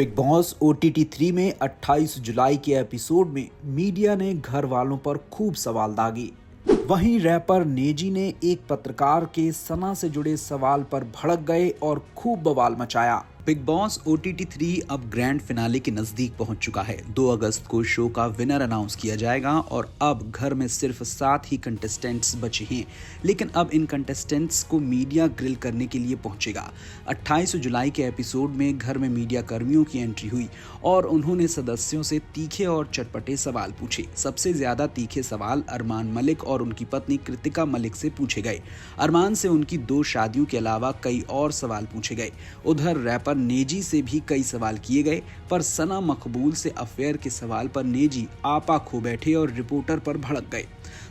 Big boss OTT 3 में 28 जुलाई के episode में मीडिया ने घर वालों पर खूब सवाल दागे। वहीं रैपर नेजी ने एक पत्रकार के सना से जुड़े सवाल पर भड़क गए और खूब बवाल मचाया। बिग बॉस OTT 3 अब ग्रैंड फिनाले के नजदीक पहुंच चुका है। 2 अगस्त को शो का विनर अनाउंस किया जाएगा और अब घर में सिर्फ 7 ही कंटेस्टेंट्स बचे हैं, लेकिन अब इन कंटेस्टेंट्स को मीडिया ग्रिल करने के लिए पहुंचेगा। 28 जुलाई के एपिसोड में घर में मीडिया कर्मियों की एंट्री हुई और उन्होंने सदस्यों से तीखे और चटपटे सवाल पूछे। सबसे ज्यादा तीखे सवाल अरमान मलिक और उनकी पत्नी कृतिका मलिक से पूछे गए। अरमान से उनकी 2 शादियों के अलावा कई और सवाल पूछे गए। उधर रैपर नेजी से भी कई सवाल किए गए, पर सना मकबूल से अफेयर के सवाल पर नेजी आपा खो बैठे और रिपोर्टर पर भड़क गए।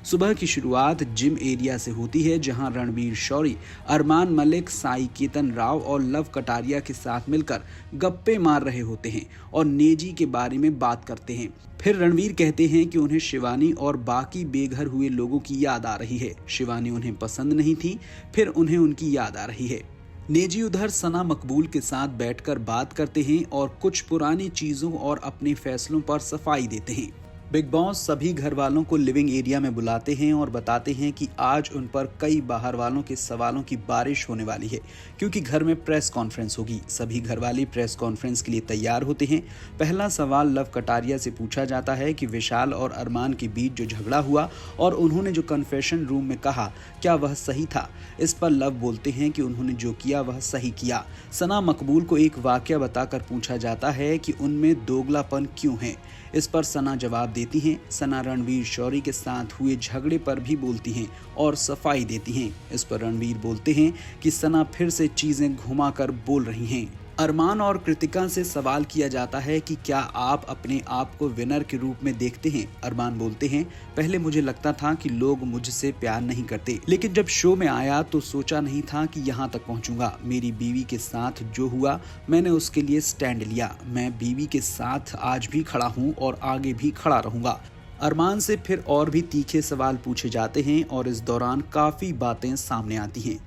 सुबह की शुरुआत जिम एरिया से होती है, जहां रणवीर शौरी, अरमान मलिक, साई केतन राव और लव कटारिया के साथ मिलकर गप्पे मार रहे होते हैं और नेजी के बारे में बात करते हैं। फिर रणवीर कहते हैं कि उन्हें शिवानी और बाकी बेघर हुए लोगों की याद आ रही है। शिवानी उन्हें पसंद नहीं थी, फिर उन्हें उनकी याद आ रही है। नेजी उधर सना मकबूल के साथ बैठकर बात करते हैं और कुछ पुरानी चीजों और अपने फैसलों पर सफाई देते हैं। बिग बॉस सभी घर वालों को लिविंग एरिया में बुलाते हैं और बताते हैं कि आज उन पर कई बाहर वालों के सवालों की बारिश होने वाली है, क्योंकि घर में प्रेस कॉन्फ्रेंस होगी। सभी घर वाले प्रेस कॉन्फ्रेंस के लिए तैयार होते हैं। पहला सवाल लव कटारिया से पूछा जाता है कि विशाल और अरमान के बीच जो झगड़ा हुआ और उन्होंने जो कन्फेशन रूम में कहा, क्या वह सही था? इस पर लव बोलते हैं कि उन्होंने जो किया वह सही किया। सना मकबूल को एक वाकया बताकर पूछा जाता है कि उनमें दोगलापन क्यों है। इस पर सना जवाब देती हैं। सना रणवीर शौरी के साथ हुए झगड़े पर भी बोलती हैं और सफाई देती हैं। इस पर रणवीर बोलते हैं कि सना फिर से चीजें घुमाकर बोल रही हैं। अरमान और कृतिका से सवाल किया जाता है कि क्या आप अपने आप को विनर के रूप में देखते हैं? अरमान बोलते हैं, पहले मुझे लगता था कि लोग मुझसे प्यार नहीं करते, लेकिन जब शो में आया तो सोचा नहीं था कि यहाँ तक पहुँचूंगा। मेरी बीवी के साथ जो हुआ, मैंने उसके लिए स्टैंड लिया। मैं बीवी के साथ आज भी खड़ा हूँ और आगे भी खड़ा रहूंगा। अरमान से फिर और भी तीखे सवाल पूछे जाते हैं और इस दौरान काफी बातें सामने आती हैं।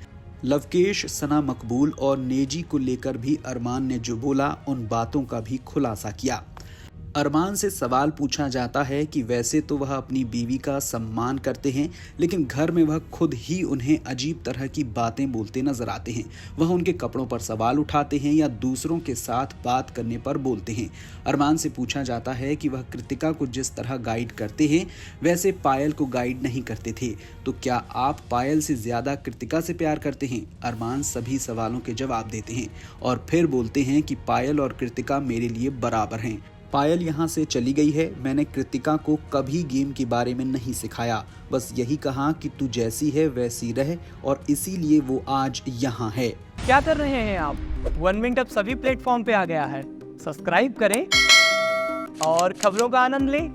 लवकेश, सना मकबूल और नेजी को लेकर भी अरमान ने जो बोला, उन बातों का भी खुलासा किया। अरमान से सवाल पूछा जाता है कि वैसे तो वह अपनी बीवी का सम्मान करते हैं, लेकिन घर में वह खुद ही उन्हें अजीब तरह की बातें बोलते नजर आते हैं। वह उनके कपड़ों पर सवाल उठाते हैं या दूसरों के साथ बात करने पर बोलते हैं। अरमान से पूछा जाता है कि वह कृतिका को जिस तरह गाइड करते हैं, वैसे पायल को गाइड नहीं करते थे, तो क्या आप पायल से ज्यादा कृतिका से प्यार करते हैं? अरमान सभी सवालों के जवाब देते हैं और फिर बोलते हैं कि पायल और कृतिका मेरे लिए बराबर हैं। पायल यहाँ से चली गई है। मैंने कृतिका को कभी गेम के बारे में नहीं सिखाया, बस यही कहा कि तू जैसी है वैसी रह, और इसीलिए वो आज यहाँ है। क्या कर रहे हैं आप? 1 मिनट अब सभी प्लेटफॉर्म पे आ गया है। सब्सक्राइब करें और खबरों का आनंद लें।